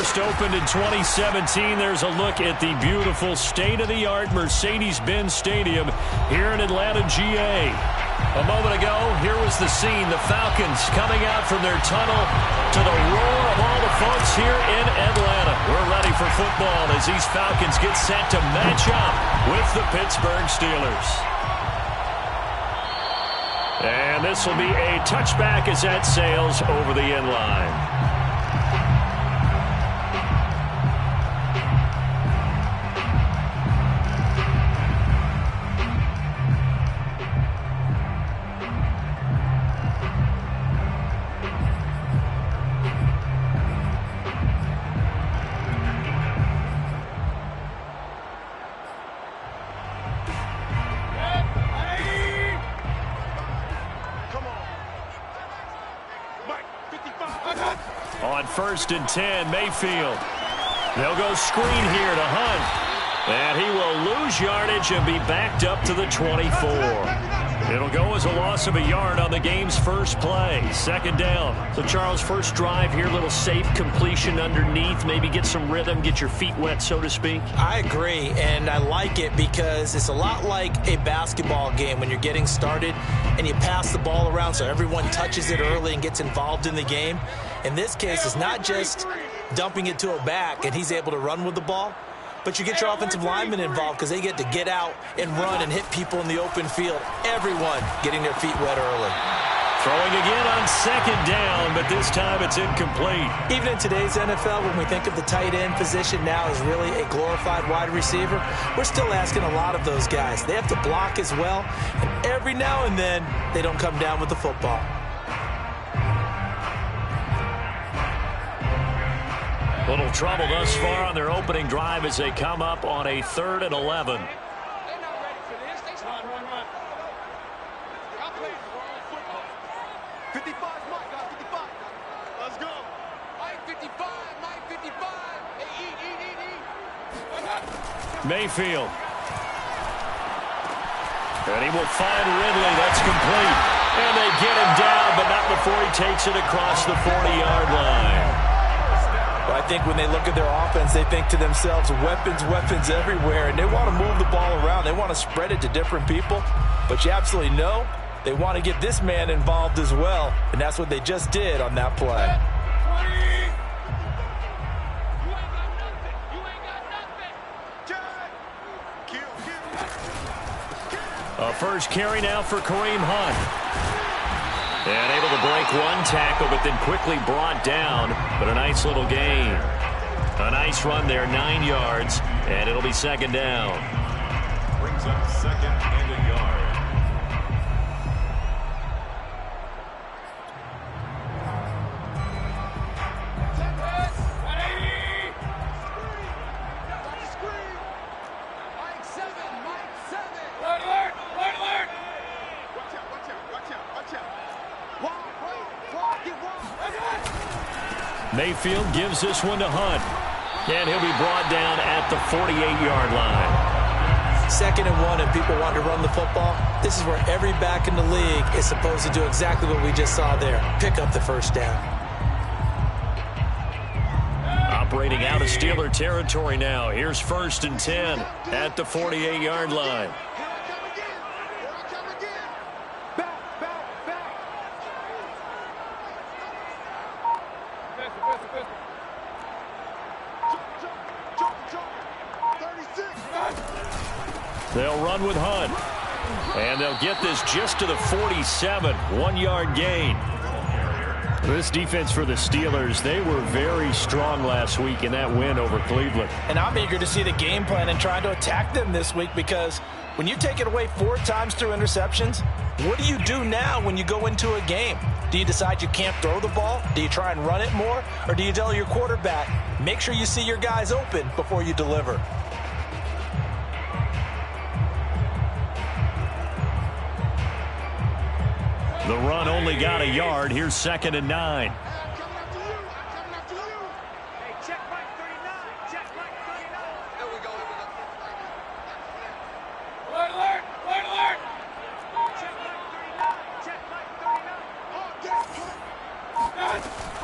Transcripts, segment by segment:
First opened in 2017. There's a look at the beautiful state-of-the-art Mercedes-Benz Stadium here in Atlanta, GA. A moment ago, here was the scene. The Falcons coming out from their tunnel to the roar of all the folks here in Atlanta. We're ready for football as these Falcons get set to match up with the Pittsburgh Steelers. And this will be a touchback as that sails over the end line. On 1st and 10, Mayfield. They'll go screen here to Hunt. And he will lose yardage and be backed up to the 24. It'll go as a loss of a yard on the game's first play. 2nd down. So, Charles, first drive here, little safe completion underneath. Maybe get some rhythm, get your feet wet, so to speak. I agree, and I like it because it's a lot like a basketball game when you're getting started and you pass the ball around so everyone touches it early and gets involved in the game. In this case, it's not just dumping it to a back and he's able to run with the ball, but you get your offensive linemen involved because they get to get out and run and hit people in the open field. Everyone getting their feet wet early. Throwing again on 2nd down, but this time it's incomplete. Even in today's NFL, when we think of the tight end position now as really a glorified wide receiver, we're still asking a lot of those guys. They have to block as well, and every now and then they don't come down with the football. Little trouble thus far on their opening drive as they come up on a 3rd and 11. They're not ready for this. They run. Y'all playing wrong football. 55, Mike. 55. Let's go. Mike 55. Mike 55. Hey, eat. Mayfield. And he will find Ridley. That's complete. And they get him down, but not before he takes it across the 40-yard line. Well, I think when they look at their offense, they think to themselves, weapons everywhere, and they want to move the ball around. They want to spread it to different people, but you absolutely know they want to get this man involved as well, and that's what they just did on that play. A first carry now for Kareem Hunt. And able to break one tackle, but then quickly brought down. But a nice little gain. A nice run there, 9 yards, and it'll be 2nd down. Brings up 2nd and a yard. Mayfield gives this one to Hunt. And he'll be brought down at the 48-yard line. 2nd and 1, and people want to run the football. This is where every back in the league is supposed to do exactly what we just saw there. Pick up the first down. Operating out of Steeler territory now. Here's 1st and 10 at the 48-yard line. They'll run with Hunt. And they'll get this just to the 47. 1-yard gain. This defense for the Steelers, they were very strong last week in that win over Cleveland. And I'm eager to see the game plan and trying to attack them this week, because when you take it away 4 times through interceptions, what do you do now when you go into a game? Do you decide you can't throw the ball? Do you try and run it more? Or do you tell your quarterback, make sure you see your guys open before you deliver? The run only got a yard. Here's 2nd and 9.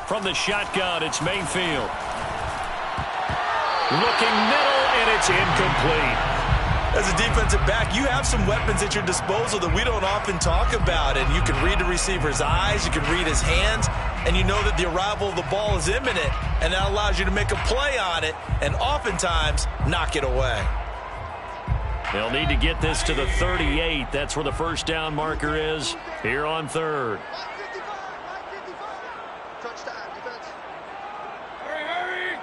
From the shotgun, it's Mayfield. Looking middle, and it's incomplete. As a defensive back, you have some weapons at your disposal that we don't often talk about. And you can read the receiver's eyes, you can read his hands, and you know that the arrival of the ball is imminent, and that allows you to make a play on it and oftentimes knock it away. They'll need to get this to the 38. That's where the first down marker is here on third. Touchdown, defense. Hurry!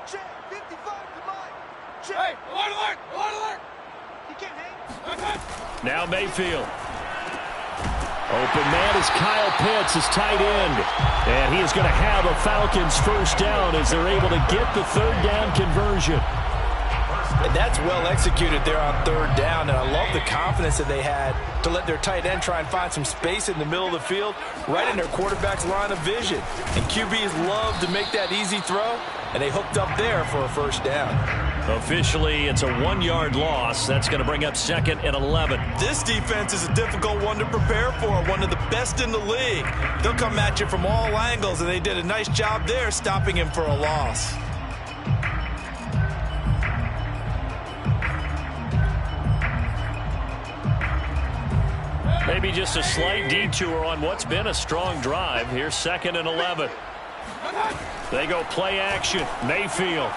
Check, 55, come on. Check. Hey, alert! You can't hang. Now Mayfield. Open man is Kyle Pitts, his tight end. And he is going to have a Falcons first down as they're able to get the third down conversion. And that's well executed there on third down. And I love the confidence that they had to let their tight end try and find some space in the middle of the field, right in their quarterback's line of vision. And QBs love to make that easy throw, and they hooked up there for a first down. Officially, it's a 1-yard loss. That's going to bring up 2nd and 11. This defense is a difficult one to prepare for, one of the best in the league. They'll come at you from all angles, and they did a nice job there stopping him for a loss. Maybe just a slight detour on what's been a strong drive. Here's 2nd and 11. They go play action. Mayfield.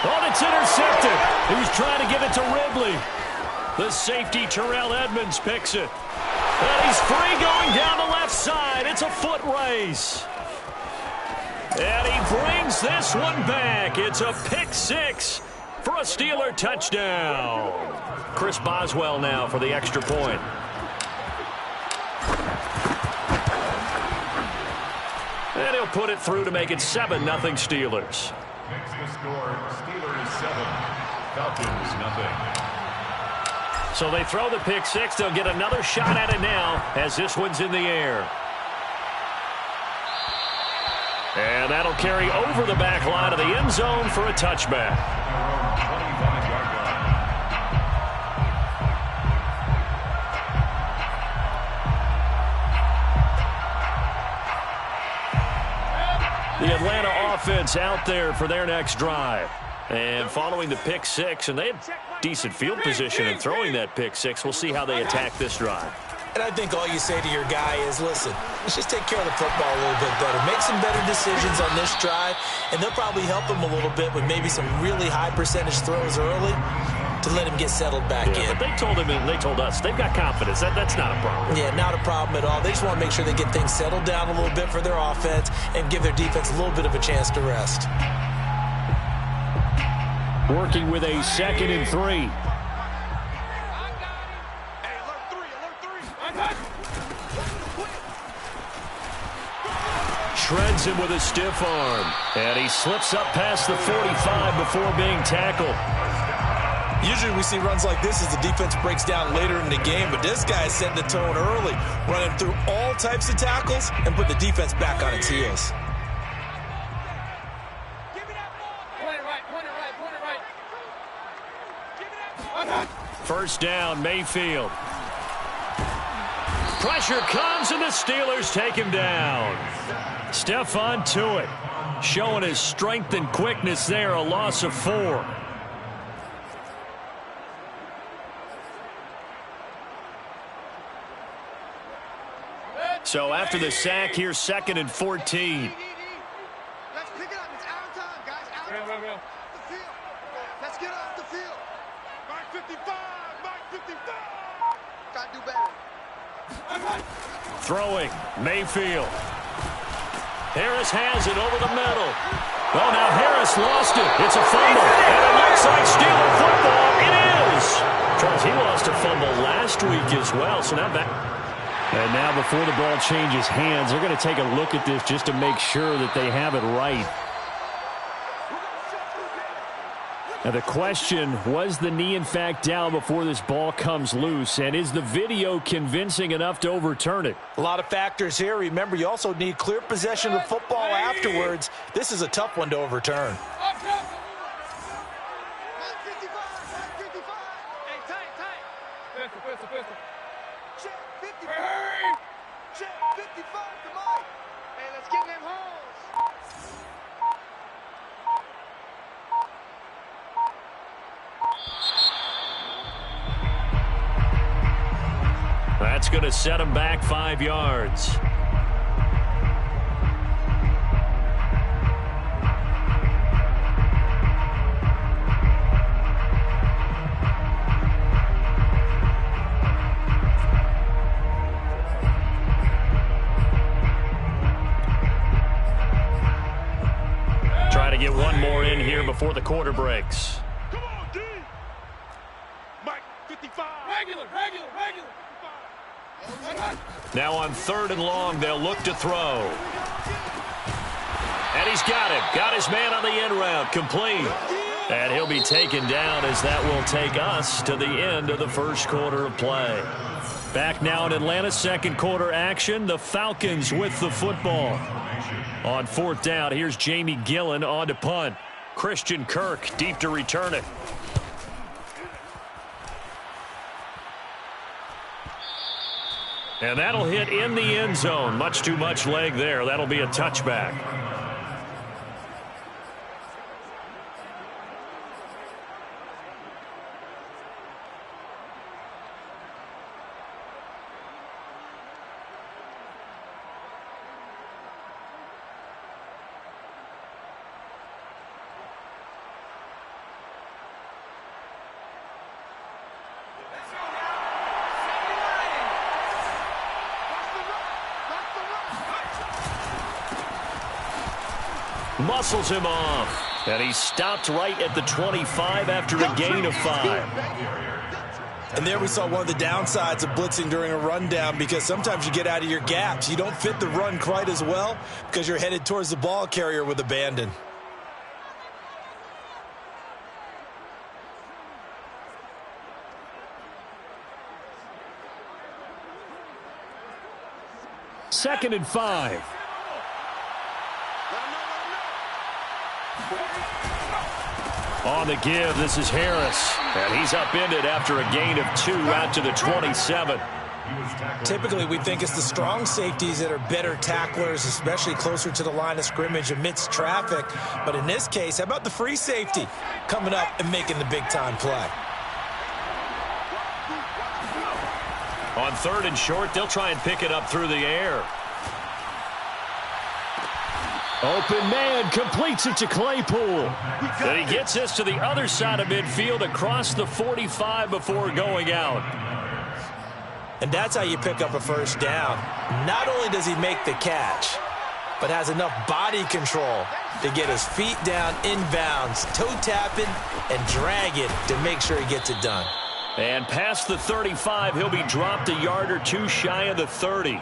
Oh, it's intercepted. He was trying to give it to Ridley. The safety, Terrell Edmonds, picks it. And he's free going down the left side. It's a foot race. And he brings this one back. It's a pick six for a Steeler touchdown. Chris Boswell now for the extra point. And he'll put it through to make it 7-0 Steelers. Makes the score Steelers 7, Falcons 0. So they throw the pick six. They'll get another shot at it now as this one's in the air. And that'll carry over the back line of the end zone for a touchback. 25-yard line. The Atlanta offense out there for their next drive. And following the pick six, and they had decent field position in throwing that pick six. We'll see how they attack this drive. And I think all you say to your guy is, listen, let's just take care of the football a little bit better. Make some better decisions on this drive, and they'll probably help him a little bit with maybe some really high percentage throws early to let him get settled back in. But they told him and they told us they've got confidence. That's not a problem. Yeah, not a problem at all. They just want to make sure they get things settled down a little bit for their offense and give their defense a little bit of a chance to rest. Working with a 2nd and 3. Shreds him with a stiff arm. And he slips up past the 45 before being tackled. Usually we see runs like this as the defense breaks down later in the game, but this guy is setting the tone early, running through all types of tackles and put the defense back on its heels. First down, Mayfield. Pressure comes, and the Steelers take him down. Stephon Tuitt showing his strength and quickness there, a loss of 4. So after the sack, here's 2nd and 14. Let's pick it up. It's out of time, guys. Out of the field. Let's get off the field. Mike 55. Mike 55. Gotta do better. Throwing, Mayfield. Harris has it over the middle. Oh, now Harris lost it. It's a fumble. And it looks like Steeler football. It is. Charles, he lost a fumble last week as well. So now back. And now before the ball changes hands, they're going to take a look at this just to make sure that they have it right. Now the question, was the knee in fact down before this ball comes loose? And is the video convincing enough to overturn it? A lot of factors here. Remember, you also need clear possession of the football afterwards. This is a tough one to overturn. Mike 55. Mike 55. Hey, tight. Pistol. Check 55. Check 55 to Mike. Hey, let's get them holes. That's going to set him back 5 yards. Try to get one more in here before the quarter breaks. Come on, D. Mike, 55. Regular. Now on 3rd and long, they'll look to throw. And he's got him. Got his man on the end route. Complete. And he'll be taken down as that will take us to the end of the first quarter of play. Back now in Atlanta's second quarter action. The Falcons with the football. On 4th down, here's Jamie Gillen on to punt. Christian Kirk deep to return it. And that'll hit in the end zone. Much too much leg there. That'll be a touchback. Muscles him off. And he stopped right at the 25 after a gain of 5. And there we saw one of the downsides of blitzing during a rundown, because sometimes you get out of your gaps. You don't fit the run quite as well because you're headed towards the ball carrier with abandon. Second and 5. On the give, this is Harris. And he's upended after a gain of 2 out to the 27. Typically, we think it's the strong safeties that are better tacklers, especially closer to the line of scrimmage amidst traffic. But in this case, how about the free safety coming up and making the big-time play? On 3rd and short, they'll try and pick it up through the air. Open man completes it to Claypool. And he gets this to the other side of midfield across the 45 before going out. And that's how you pick up a first down. Not only does he make the catch, but has enough body control to get his feet down inbounds, toe tapping, and drag it to make sure he gets it done. And past the 35, he'll be dropped a yard or 2 shy of the 30.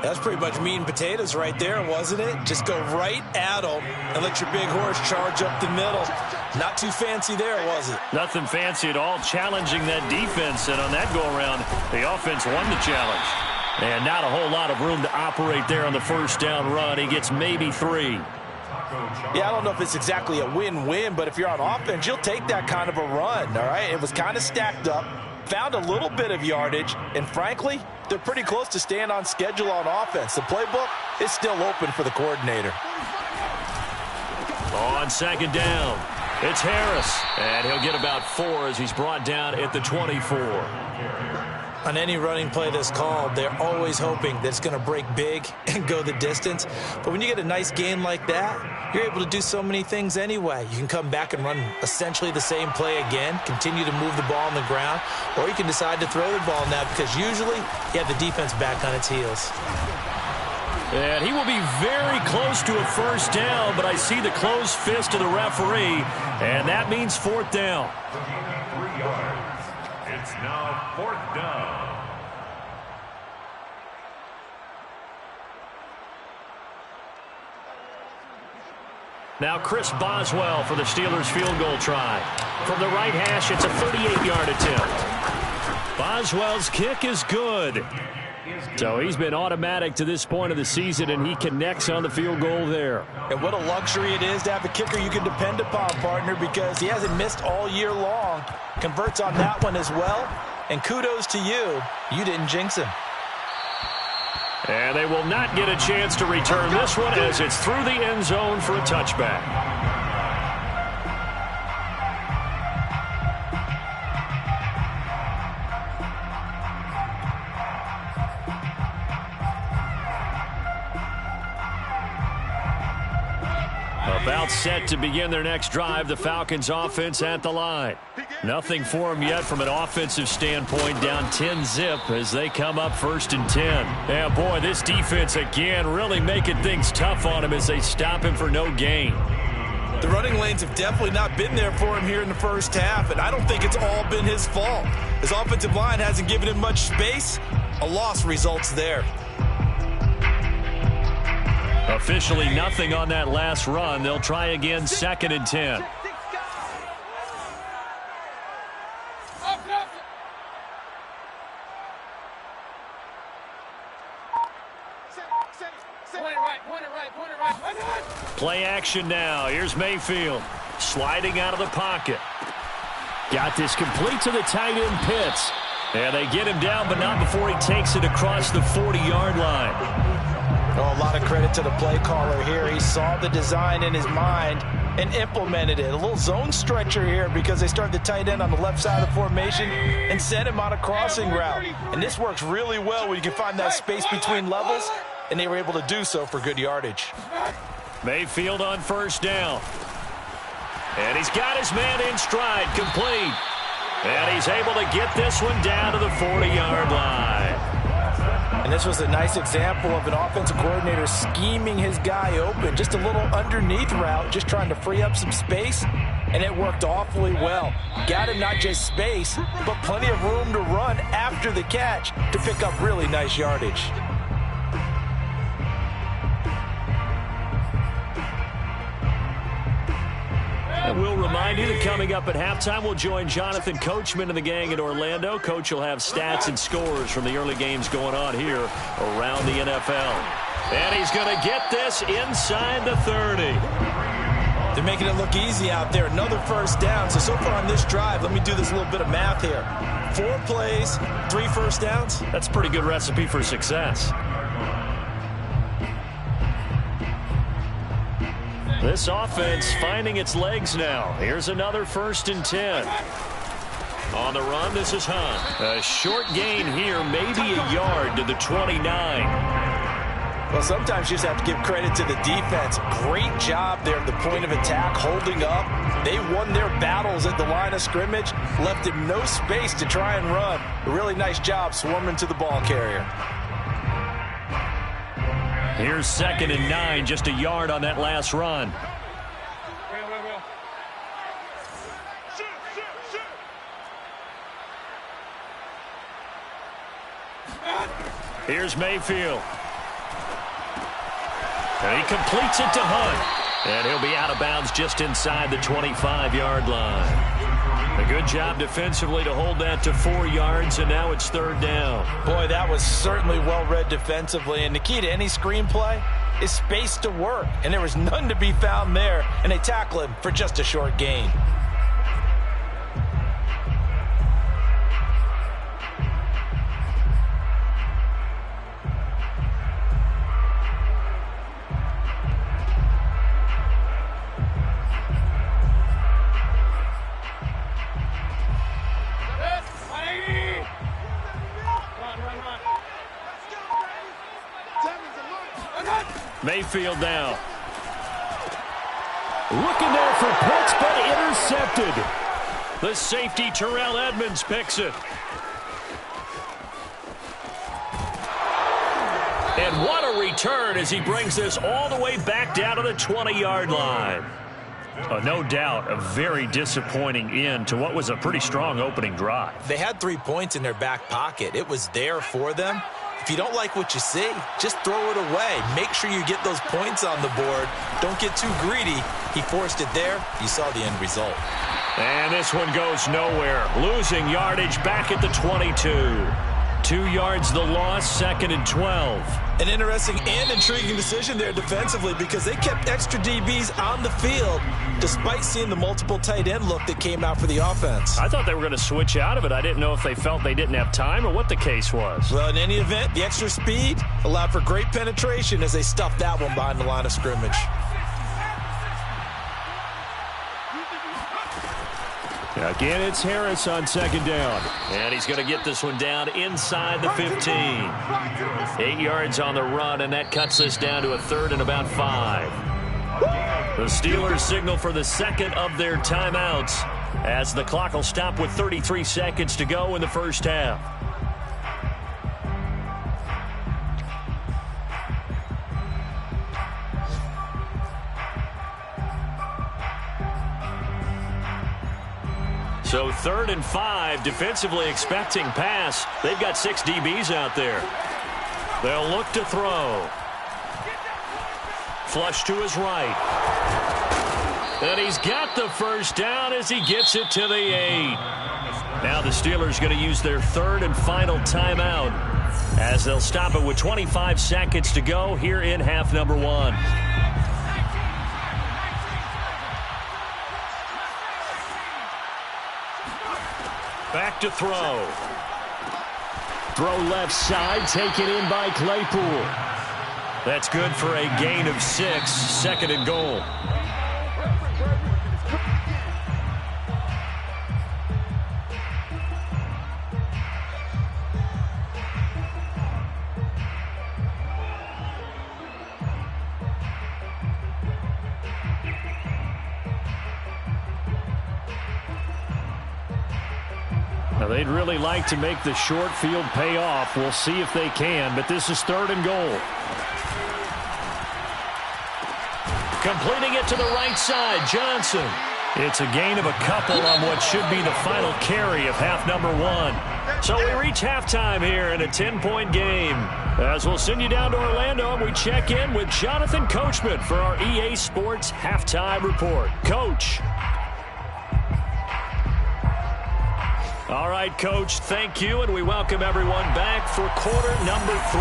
That's pretty much meat and potatoes right there, wasn't it? Just go right at him and let your big horse charge up the middle. Not too fancy there, was it? Nothing fancy at all, challenging that defense. And on that go-around, the offense won the challenge. And not a whole lot of room to operate there on the first down run. He gets maybe 3. Yeah, I don't know if it's exactly a win-win, but if you're on offense, you'll take that kind of a run, all right? It was kind of stacked up, found a little bit of yardage, and frankly, they're pretty close to staying on schedule on offense. The playbook is still open for the coordinator. On 2nd down, it's Harris, and he'll get about 4 as he's brought down at the 24. On any running play that's called, they're always hoping that it's going to break big and go the distance. But when you get a nice gain like that, you're able to do so many things anyway. You can come back and run essentially the same play again, continue to move the ball on the ground, or you can decide to throw the ball now because usually you have the defense back on its heels. And he will be very close to a first down, but I see the closed fist of the referee, and that means 4th down. 3 yards. It's now 4th down. Now Chris Boswell for the Steelers field goal try. From the right hash, it's a 38-yard attempt. Boswell's kick is good. So he's been automatic to this point of the season, and he connects on the field goal there. And what a luxury it is to have a kicker you can depend upon, partner, because he hasn't missed all year long. Converts on that one as well. And kudos to you. You didn't jinx him. And they will not get a chance to return this one as it's through the end zone for a touchback. About set to begin their next drive, the Falcons offense at the line. Nothing for them yet from an offensive standpoint, down 10-zip as they come up 1st and 10. Yeah, boy, this defense again really making things tough on him as they stop him for no gain. The running lanes have definitely not been there for him here in the first half, and I don't think it's all been his fault. His offensive line hasn't given him much space. A loss results there. Officially nothing on that last run. They'll try again 2nd and 10. Play action now. Here's Mayfield sliding out of the pocket. Got this complete to the tight end Pitts. And they get him down, but not before he takes it across the 40-yard line. Oh, a lot of credit to the play caller here. He saw the design in his mind and implemented it. A little zone stretcher here because they started the tight end on the left side of the formation and sent him on a crossing route. And this works really well when you can find that space between levels, and they were able to do so for good yardage. Mayfield on 1st down. And he's got his man in stride, complete. And he's able to get this one down to the 40-yard line. And this was a nice example of an offensive coordinator scheming his guy open. Just a little underneath route, just trying to free up some space, and it worked awfully well. Got him not just space, but plenty of room to run after the catch to pick up really nice yardage. And we'll remind you that coming up at halftime, we'll join Jonathan Coachman and the gang in Orlando. Coach will have stats and scores from the early games going on here around the NFL. And he's going to get this inside the 30. They're making it look easy out there. Another 1st down. So far on this drive, let me do this little bit of math here. 4 plays, 3 first downs. That's a pretty good recipe for success. This offense finding its legs now. Here's another 1st and 10. On the run, this is Hunt. A short gain here, maybe a yard to the 29. Well, sometimes you just have to give credit to the defense. Great job there at the point of attack, holding up. They won their battles at the line of scrimmage, left him no space to try and run. A really nice job swarming to the ball carrier. Here's 2nd and 9, just a yard on that last run. Here's Mayfield. And he completes it to Hunt. And he'll be out of bounds just inside the 25-yard line. A good job defensively to hold that to 4 yards, and now it's 3rd down. Boy, that was certainly well-read defensively, and the key to any screenplay is space to work, and there was none to be found there, and they tackle him for just a short gain. Mayfield now. Looking there for Pitts, but intercepted. The safety, Terrell Edmonds, picks it. And what a return as he brings this all the way back down to the 20-yard line. No doubt a very disappointing end to what was a pretty strong opening drive. They had 3 points in their back pocket. It was there for them. If you don't like what you see, just throw it away. Make sure you get those points on the board. Don't get too greedy. He forced it there. You saw the end result. And this one goes nowhere. Losing yardage back at the 22. 2 yards the loss, 2nd and 12. An interesting and intriguing decision there defensively because they kept extra DBs on the field despite seeing the multiple tight end look that came out for the offense. I thought they were going to switch out of it. I didn't know if they felt they didn't have time or what the case was. Well, in any event, the extra speed allowed for great penetration as they stuffed that one behind the line of scrimmage. Again, it's Harris on 2nd down. And he's going to get this one down inside the 15. 8 yards on the run, and that cuts this down to a 3rd and about 5. The Steelers signal for the 2nd of their timeouts as the clock will stop with 33 seconds to go in the first half. So 3rd and 5, defensively expecting pass. They've got 6 DBs out there. They'll look to throw. Flush to his right. And he's got the first down as he gets it to the 8. Now the Steelers going to use their 3rd and final timeout as they'll stop it with 25 seconds to go here in half number 1. Back to throw. Throw left side, taken in by Claypool. That's good for a gain of 6, 2nd and goal. Now they'd really like to make the short field pay off. We'll see if they can, but this is 3rd and goal. Completing it to the right side, Johnson. It's a gain of a couple on what should be the final carry of half number 1. So we reach halftime here in a 10-point game. As we'll send you down to Orlando, and we check in with Jonathan Coachman for our EA Sports Halftime Report. Coach. All right, Coach, thank you, and we welcome everyone back for quarter number 3.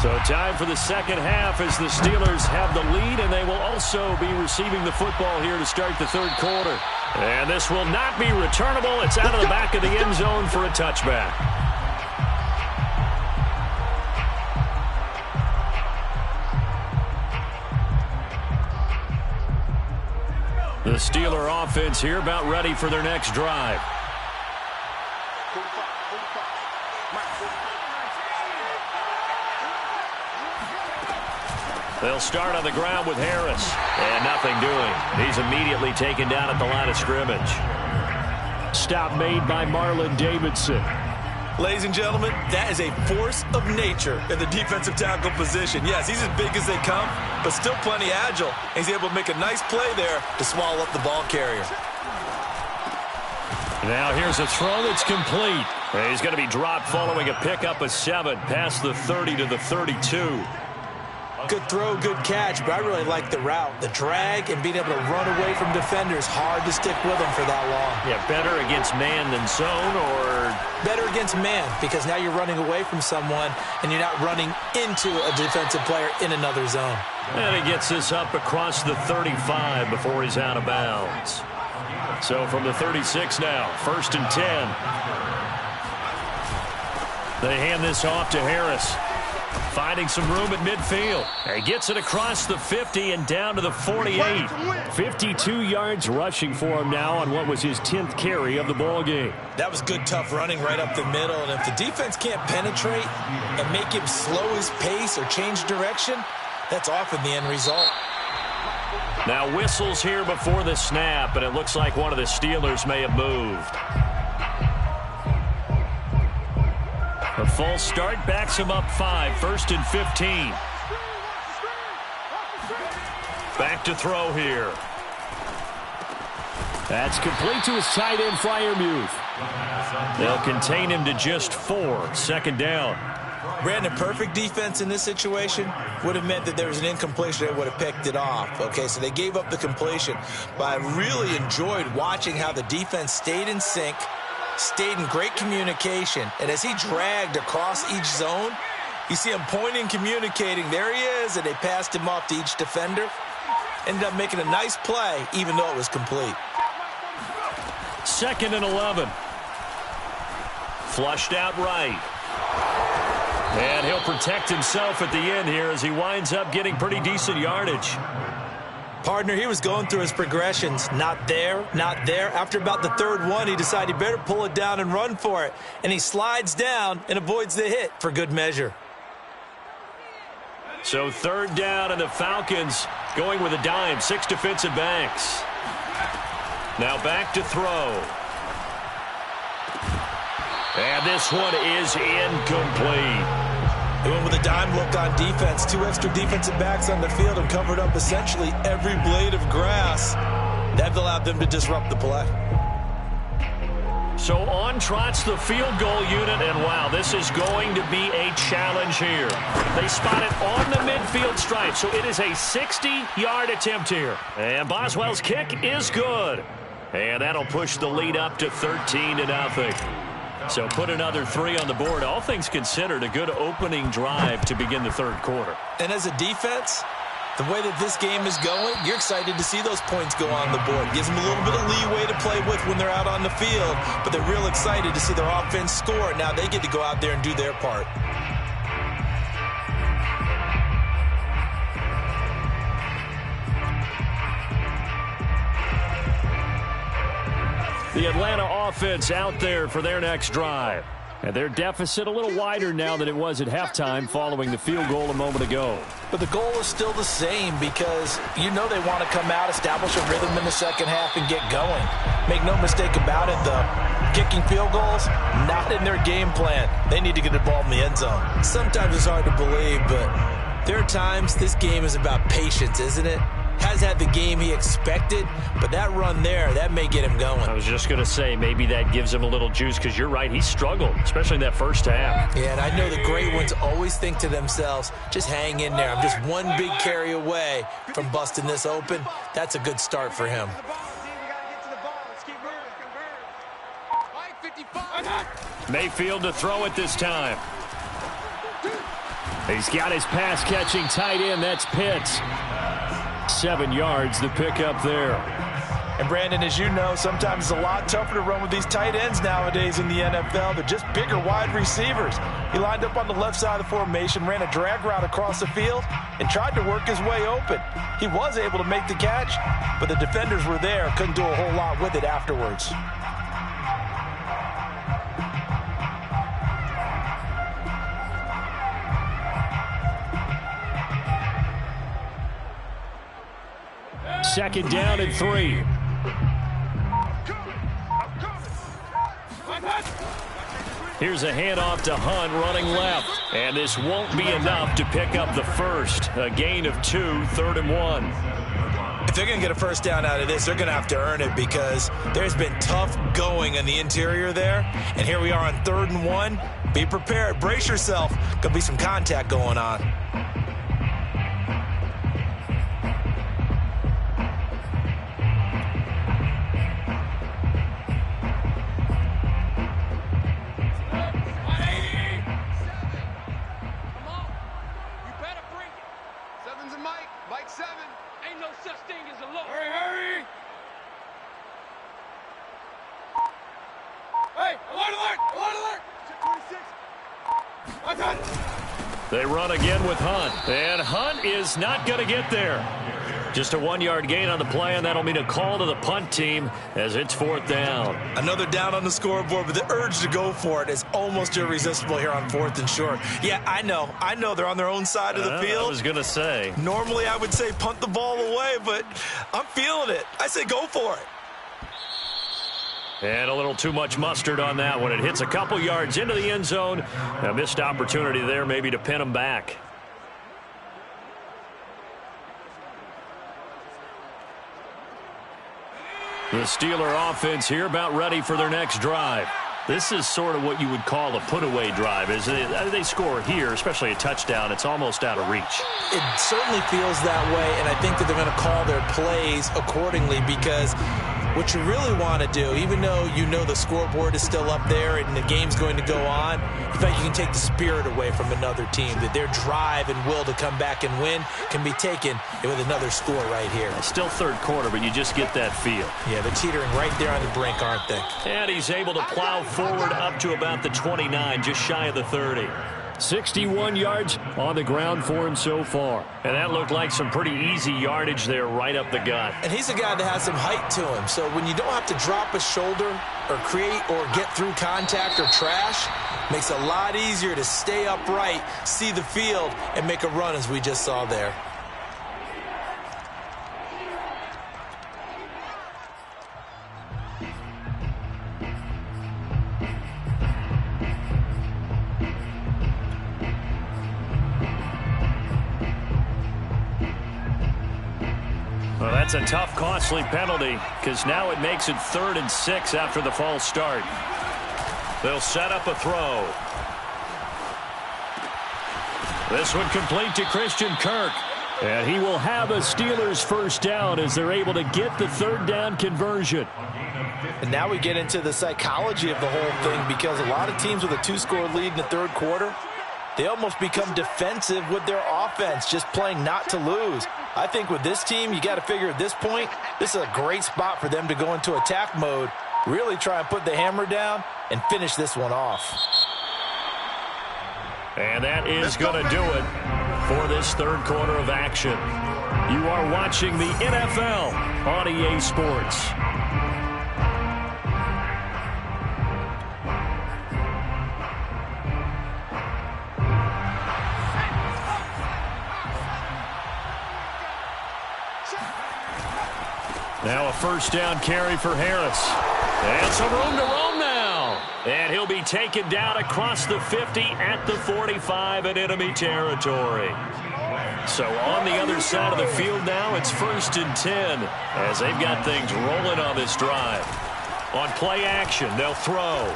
So time for the second half as the Steelers have the lead, and they will also be receiving the football here to start the 3rd quarter. And this will not be returnable. It's out of the back of the end zone for a touchback. The Steeler offense here about ready for their next drive. They'll start on the ground with Harris. And nothing doing. He's immediately taken down at the line of scrimmage. Stop made by Marlon Davidson. Ladies and gentlemen, that is a force of nature in the defensive tackle position. Yes, he's as big as they come, but still plenty agile. He's able to make a nice play there to swallow up the ball carrier. Now here's a throw that's complete. He's going to be dropped following a pickup of 7 past the 30 to the 32. Good throw, good catch, but I really like the route. The drag and being able to run away from defenders, hard to stick with them for that long. Yeah, better against man than zone, or? Better against man, because now you're running away from someone and you're not running into a defensive player in another zone. And he gets this up across the 35 before he's out of bounds. So from the 36 now, 1st and 10. They hand this off to Harris. Finding some room at midfield. He gets it across the 50 and down to the 48. 52 yards rushing for him now on what was his 10th carry of the ball game. That was good, tough running right up the middle. And if the defense can't penetrate and make him slow his pace or change direction, that's often the end result. Now whistles here before the snap, and it looks like one of the Steelers may have moved. A false start backs him up 5, 1st and 15. Back to throw here. That's complete to his tight end, Freiermuth. They'll contain him to just 4, 2nd down. Brandon, perfect defense in this situation would have meant that there was an incompletion that would have picked it off. Okay, so they gave up the completion. But I really enjoyed watching how the defense stayed in sync, stayed in great communication, and as he dragged across each zone, you see him pointing, communicating. There he is, and they passed him off to each defender. Ended up making a nice play, even though it was complete. 2nd and 11. Flushed out right. And he'll protect himself at the end here as he winds up getting pretty decent yardage. Partner, he was going through his progressions. Not there, not there. After about the 3rd one, he decided he better pull it down and run for it. And he slides down and avoids the hit for good measure. So 3rd down, and the Falcons going with a dime. 6 defensive backs. Now back to throw. And this one is incomplete. They went with a dime look on defense. 2 extra defensive backs on the field and covered up essentially every blade of grass. That allowed them to disrupt the play. So on trots the field goal unit, and wow, this is going to be a challenge here. They spot it on the midfield stripe, so it is a 60-yard attempt here. And Boswell's kick is good. And that'll push the lead up to 13-0. So put another 3 on the board. All things considered, a good opening drive to begin the 3rd quarter. And as a defense, the way that this game is going, you're excited to see those points go on the board. Gives them a little bit of leeway to play with when they're out on the field, but they're real excited to see their offense score. Now they get to go out there and do their part. The Atlanta offense out there for their next drive. And their deficit a little wider now than it was at halftime following the field goal a moment ago. But the goal is still the same because you know they want to come out, establish a rhythm in the second half, and get going. Make no mistake about it, though. Kicking field goals, not in their game plan. They need to get the ball in the end zone. Sometimes it's hard to believe, but there are times this game is about patience, isn't it? Has had the game he expected, but that run there, that may get him going. I was just going to say, maybe that gives him a little juice because you're right, he struggled, especially in that first half. Yeah, and I know the great ones always think to themselves, just hang in there. I'm just one big carry away from busting this open. That's a good start for him. Mayfield to throw it this time. He's got his pass-catching tight end. That's Pitts. 7 yards, the pickup there. And Brandon, as you know, sometimes it's a lot tougher to run with these tight ends nowadays in the NFL. They're just bigger wide receivers. He lined up on the left side of the formation, ran a drag route across the field, and tried to work his way open. He was able to make the catch, but the defenders were there, couldn't do a whole lot with it afterwards. Second down and 3. Here's a handoff to Hunt running left. And this won't be enough to pick up the first. A gain of 2, 3rd and 1. If they're going to get a first down out of this, they're going to have to earn it because there's been tough going in the interior there. And here we are on 3rd and 1. Be prepared. Brace yourself. Going to be some contact going on. They run again with Hunt. And Hunt is not going to get there. Just a 1-yard gain on the play, and that'll mean a call to the punt team as it's 4th down. Another down on the scoreboard, but the urge to go for it is almost irresistible here on 4th and short. Yeah, I know they're on their own side of the field. I was going to say. Normally I would say punt the ball away, but I'm feeling it. I say go for it. And a little too much mustard on that one. It hits a couple yards into the end zone. A missed opportunity there maybe to pin them back. The Steeler offense here about ready for their next drive. This is sort of what you would call a put-away drive. As they score here, especially a touchdown, it's almost out of reach. It certainly feels that way, and I think that they're going to call their plays accordingly, because what you really want to do, even though you know the scoreboard is still up there and the game's going to go on, in fact, you can take the spirit away from another team, that their drive and will to come back and win can be taken with another score right here. It's still third quarter, but you just get that feel. Yeah, they're teetering right there on the brink, aren't they? And he's able to plow forward up to about the 29, just shy of the 30. 61 yards on the ground for him so far. And that looked like some pretty easy yardage there right up the gut. And he's a guy that has some height to him. So when you don't have to drop a shoulder or create or get through contact or trash, makes it a lot easier to stay upright, see the field, and make a run as we just saw there. Well, that's a tough, costly penalty, because now it makes it 3rd and 6 after the false start. They'll set up a throw. This one complete to Christian Kirk. And he will have a Steelers first down as they're able to get the 3rd down conversion. And now we get into the psychology of the whole thing, because a lot of teams with a 2-score lead in the 3rd quarter, they almost become defensive with their offense, just playing not to lose. I think with this team, you got to figure at this point, this is a great spot for them to go into attack mode, really try and put the hammer down and finish this one off. And that is going to do it for this 3rd quarter of action. You are watching the NFL on EA Sports. Now a first down carry for Harris. And some room to roam now. And he'll be taken down across the 50 at the 45 in enemy territory. So on the other side of the field now, it's 1st and 10 as they've got things rolling on this drive. On play action, they'll throw.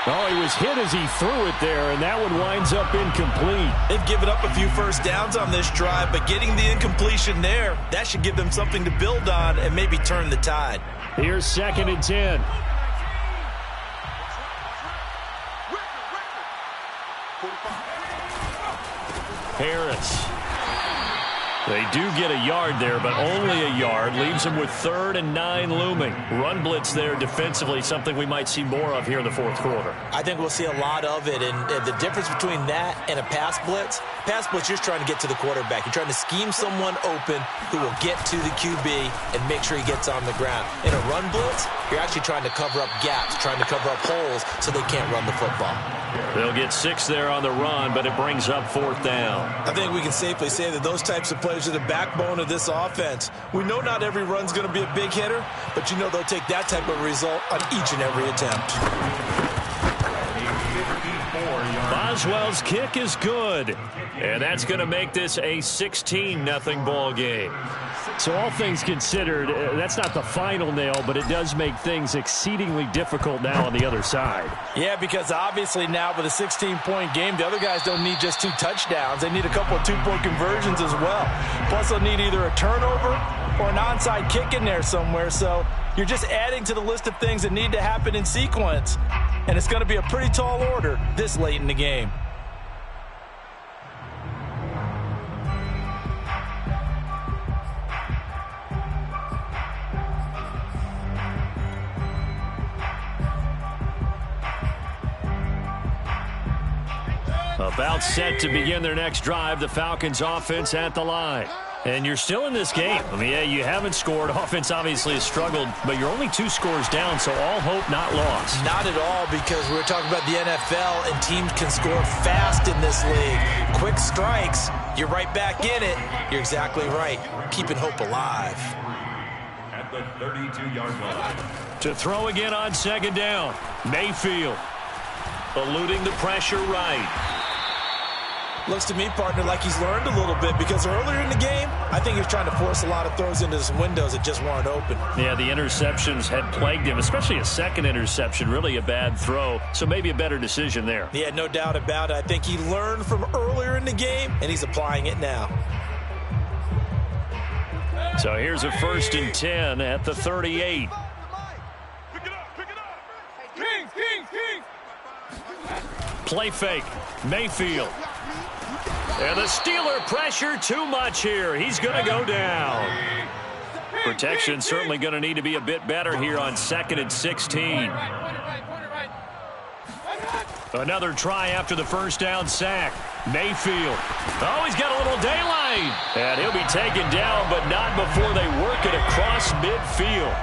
Oh, he was hit as he threw it there, and that one winds up incomplete. They've given up a few first downs on this drive, but getting the incompletion there, that should give them something to build on and maybe turn the tide. Here's 2nd and 10. Harris. They do get a yard there, but only a yard. Leaves them with 3rd and 9 looming. Run blitz there defensively, something we might see more of here in the 4th quarter. I think we'll see a lot of it, and the difference between that and a pass blitz, you're trying to get to the quarterback. You're trying to scheme someone open who will get to the QB and make sure he gets on the ground. In a run blitz, you're actually trying to cover up gaps, trying to cover up holes so they can't run the football. They'll get 6 there on the run, but it brings up 4th down. I think we can safely say that those types of plays are the backbone of this offense. We know not every run's going to be a big hitter, but you know they'll take that type of result on each and every attempt. Boswell's kick is good, and that's going to make this a 16-0 ball game. So all things considered, that's not the final nail, but it does make things exceedingly difficult now on the other side. Yeah, because obviously now with a 16-point game, the other guys don't need just 2 touchdowns. They need a couple of 2-point conversions as well. Plus, they'll need either a turnover or an onside kick in there somewhere. So you're just adding to the list of things that need to happen in sequence. And it's going to be a pretty tall order this late in the game. About set to begin their next drive, the Falcons offense at the line. And you're still in this game. I mean, yeah, you haven't scored. Offense obviously has struggled, but you're only 2 scores down, so all hope not lost. Not at all, because we're talking about the NFL, and teams can score fast in this league. Quick strikes, you're right back in it. You're exactly right. Keeping hope alive. At the 32-yard line. To throw again on 2nd down. Mayfield eluding the pressure right. Looks to me, partner, like he's learned a little bit, because earlier in the game, I think he was trying to force a lot of throws into some windows that just weren't open. Yeah, the interceptions had plagued him, especially a second interception, really a bad throw, so maybe a better decision there. Yeah, no doubt about it. I think he learned from earlier in the game, and he's applying it now. So here's a 1st and 10 at the 38. Play fake. Mayfield. And the Steeler pressure too much here. He's going to go down. Protection certainly going to need to be a bit better here on 2nd and 16. Another try after the first down sack. Mayfield. Oh, he's got a little daylight. And he'll be taken down, but not before they work it across midfield.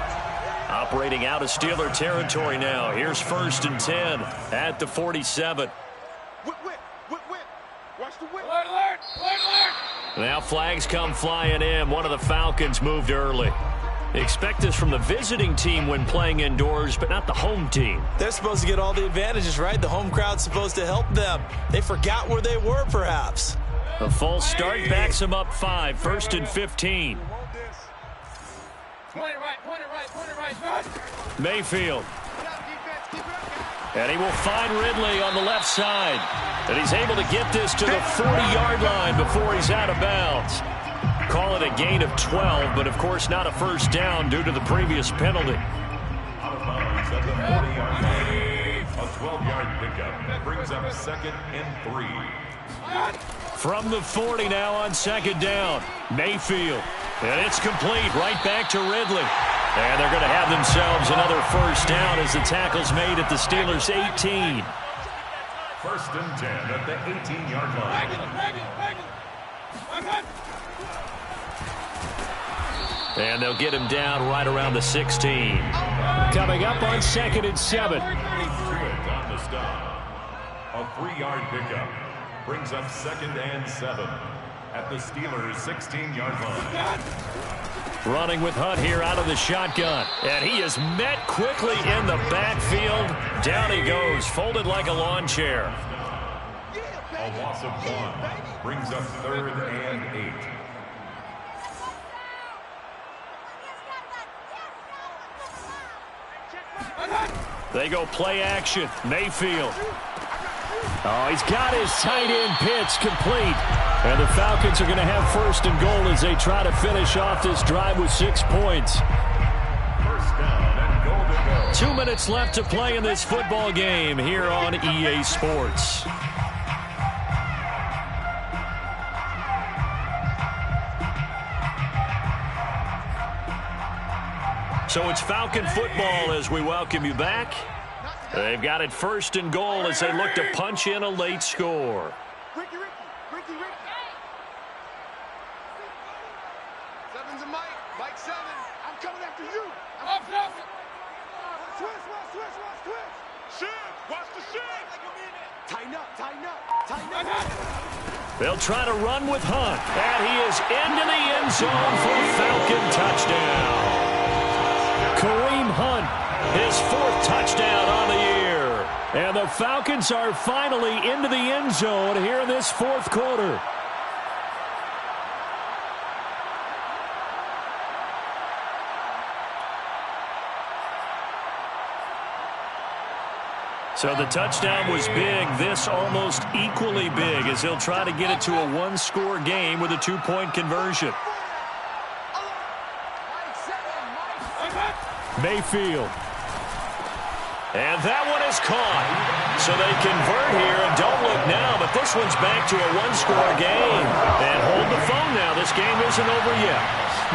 Operating out of Steeler territory now. Here's 1st and 10 at the 47. Now flags come flying in. One of the Falcons moved early. Expect this from the visiting team when playing indoors, but not the home team. They're supposed to get all the advantages, right? The home crowd's supposed to help them. They forgot where they were, perhaps. A false start backs them up 5. 1st and 15. Mayfield. And he will find Ridley on the left side. And he's able to get this to the 40-yard line before he's out of bounds. Call it a gain of 12, but of course not a first down due to the previous penalty. Out of bounds at the 40-yard line. A 12-yard pickup brings up 2nd and 3. From the 40 now on 2nd down. Mayfield. And it's complete right back to Ridley. And they're going to have themselves another first down as the tackle's made at the Steelers' 18. 1st and 10 at the 18-yard line. And they'll get him down right around the 16. Coming up on 2nd and 7. On the stop. A 3-yard pickup brings up 2nd and 7 at the Steelers' 16-yard line. Running with Hunt here out of the shotgun. And he is met quickly in the backfield. Down he goes, folded like a lawn chair. A loss of 1 brings up 3rd and 8. They go play action. Mayfield. Oh, he's got his tight end pitch complete. And the Falcons are going to have 1st and goal as they try to finish off this drive with 6 points. 1st down and goal to go. 2 minutes left to play in this football game here on EA Sports. So it's Falcon football as we welcome you back. They've got it 1st and goal as they look to punch in a late score. Ricky. 7's a Mike. Mike 7. I'm coming after you. Switch. Shift. Watch the shift. Tighten up. They'll try to run with Hunt. And he is into the end zone for a Falcon touchdown. Kareem Hunt, his 4th touchdown on the year. And the Falcons are finally into the end zone here in this 4th quarter. So the touchdown was big. This almost equally big as he'll try to get it to a 1-score game with a 2-point conversion. Mayfield. And that one is caught. So they convert here and don't look now, but this one's back to a 1-score game. And hold the phone now. This game isn't over yet.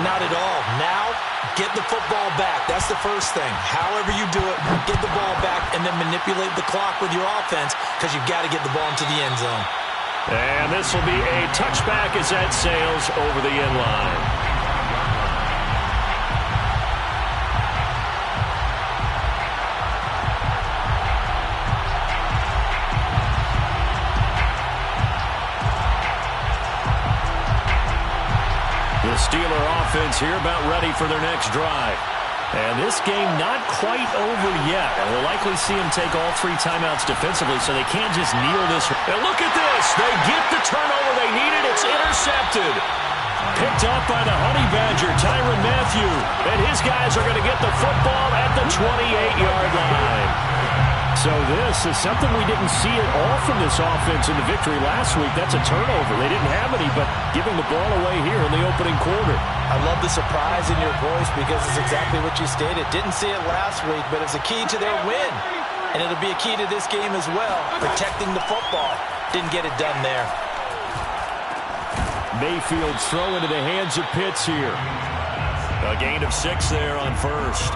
Not at all. Now, get the football back. That's the first thing. However you do it, get the ball back and then manipulate the clock with your offense because you've got to get the ball into the end zone. And this will be a touchback as that sails over the end line. The Steeler offense here about ready for their next drive. And this game not quite over yet. And we'll likely see him take all 3 timeouts defensively, so they can't just kneel this. And look at this. They get the turnover they needed. It's intercepted. Picked up by the Honey Badger, Tyrann Mathieu. And his guys are going to get the football at the 28-yard line. So this is something we didn't see at all from this offense in the victory last week. That's a turnover. They didn't have any, but giving the ball away here in the opening quarter. I love the surprise in your voice because it's exactly what you stated. Didn't see it last week, but it's a key to their win. And it'll be a key to this game as well, protecting the football. Didn't get it done there. Mayfield throw into the hands of Pitts here. A gain of 6 there on first.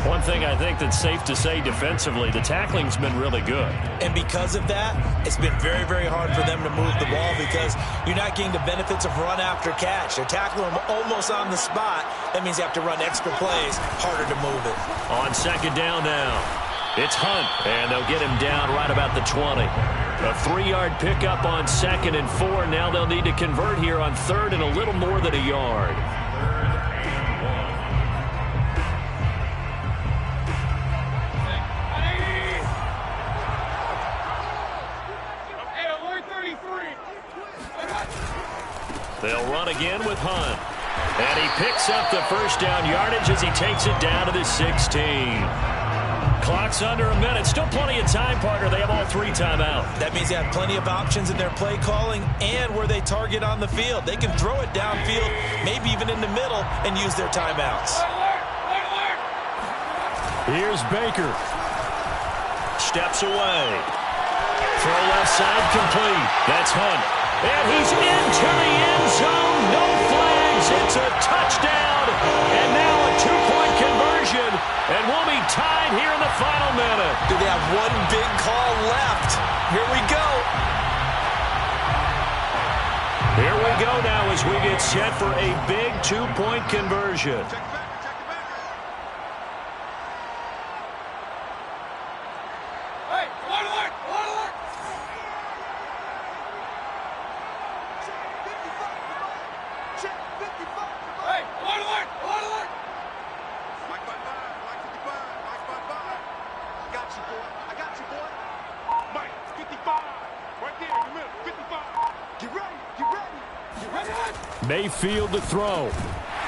One thing I think that's safe to say defensively, the tackling's been really good. And because of that, it's been very, very hard for them to move the ball because you're not getting the benefits of run after catch. They're tackling them almost on the spot. That means you have to run extra plays, harder to move it. On second down now, it's Hunt, and they'll get him down right about the 20. A 3-yard pickup on 2nd and 4. Now they'll need to convert here on 3rd and a little more than a yard. They'll run again with Hunt. And he picks up the first down yardage as he takes it down to the 16. Clock's under a minute. Still plenty of time, partner. They have all 3 timeouts. That means they have plenty of options in their play calling and where they target on the field. They can throw it downfield, maybe even in the middle, and use their timeouts. Here's Baker. Steps away. Throw left side complete. That's Hunt. And he's into the end zone. No flags. It's a touchdown. And now a 2-point conversion. And we'll be tied here in the final minute. Do they have one big call left? Here we go. Here we go now as we get set for a big 2-point conversion. Mayfield to throw.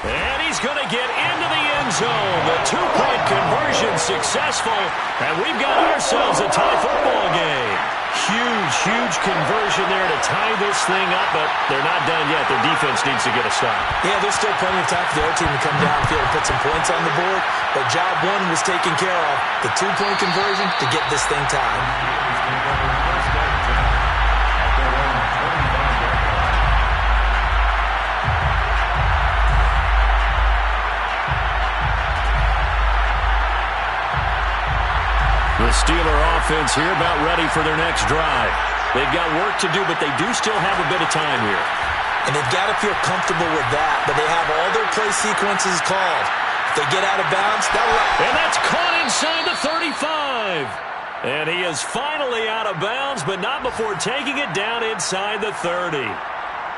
And he's going to get into the end zone. The 2-point conversion successful. And we've got ourselves a tie football game. Huge, huge conversion there to tie this thing up, but they're not done yet. Their defense needs to get a stop. Yeah, there's still plenty of time for the other team to come downfield and put some points on the board. But job 1 was taken care of. The 2-point conversion to get this thing tied. The Steeler offense here about ready for their next drive. They've got work to do, but they do still have a bit of time here. And they've got to feel comfortable with that, but they have all their play sequences called. If they get out of bounds, and that's caught inside the 35. And he is finally out of bounds, but not before taking it down inside the 30.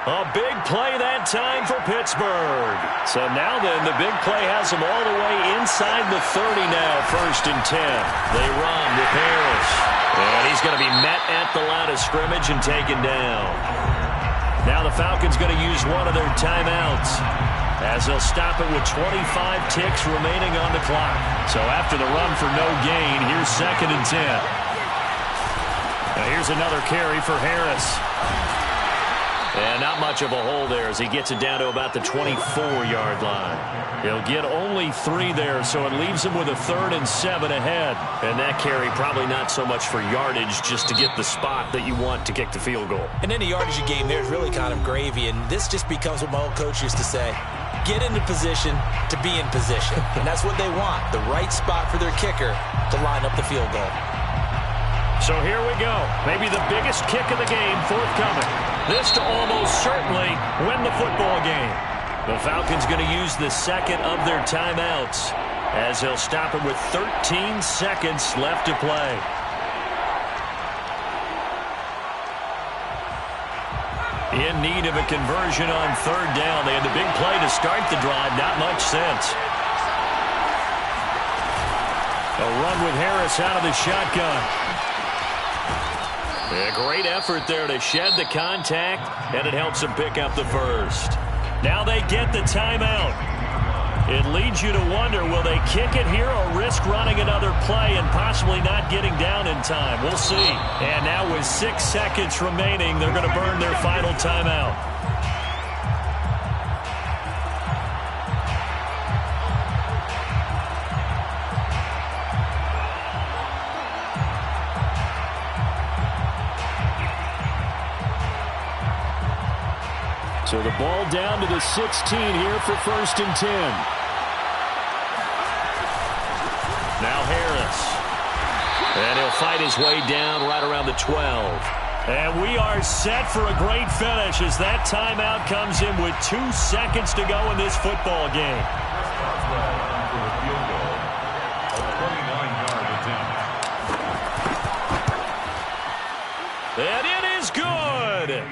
A big play that time for Pittsburgh. So now then, the big play has them all the way inside the 30 now, 1st and 10. They run with Harris. And he's going to be met at the line of scrimmage and taken down. Now the Falcons going to use one of their timeouts as they'll stop it with 25 ticks remaining on the clock. So after the run for no gain, here's 2nd and 10. Now here's another carry for Harris. And not much of a hole there as he gets it down to about the 24-yard line. He'll get only 3 there, so it leaves him with a 3rd and 7 ahead. And that carry probably not so much for yardage, just to get the spot that you want to kick the field goal. And any yardage game there is really kind of gravy, and this just becomes what my old coach used to say. Get into position to be in position. And that's what they want, the right spot for their kicker to line up the field goal. So here we go. Maybe the biggest kick of the game forthcoming. This to almost certainly win the football game. The Falcons going to use the 2nd of their timeouts as they'll stop it with 13 seconds left to play. In need of a conversion on 3rd down. They had the big play to start the drive. Not much sense. A run with Harris out of the shotgun. A great effort there to shed the contact, and it helps him pick up the first. Now they get the timeout. It leads you to wonder, will they kick it here or risk running another play and possibly not getting down in time? We'll see. And now with 6 seconds remaining, they're going to burn their final timeout. So the ball down to the 16 here for 1st and 10. Now Harris. And he'll fight his way down right around the 12. And we are set for a great finish as that timeout comes in with 2 seconds to go in this football game. And it is good.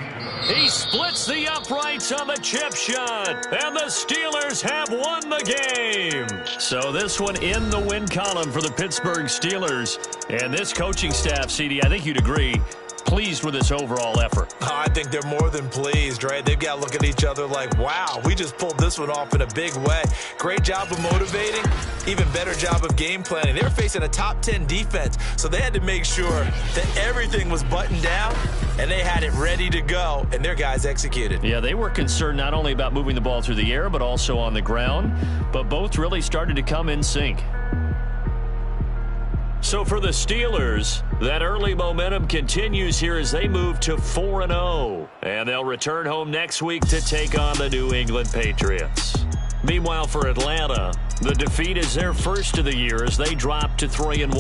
He splits the uprights on the chip shot, and the Steelers have won the game. So this one in the win column for the Pittsburgh Steelers. And this coaching staff, CD, I think you'd agree, pleased with this overall effort. I think they're more than pleased, right? They've got to look at each other like, wow, we just pulled this one off in a big way. Great job of motivating, even better job of game planning. They were facing a top 10 defense, so they had to make sure that everything was buttoned down, and they had it ready to go, and their guys executed. Yeah, they were concerned not only about moving the ball through the air, but also on the ground, but both really started to come in sync. So for the Steelers, that early momentum continues here as they move to 4-0. And they'll return home next week to take on the New England Patriots. Meanwhile, for Atlanta, the defeat is their first of the year as they drop to 3-1.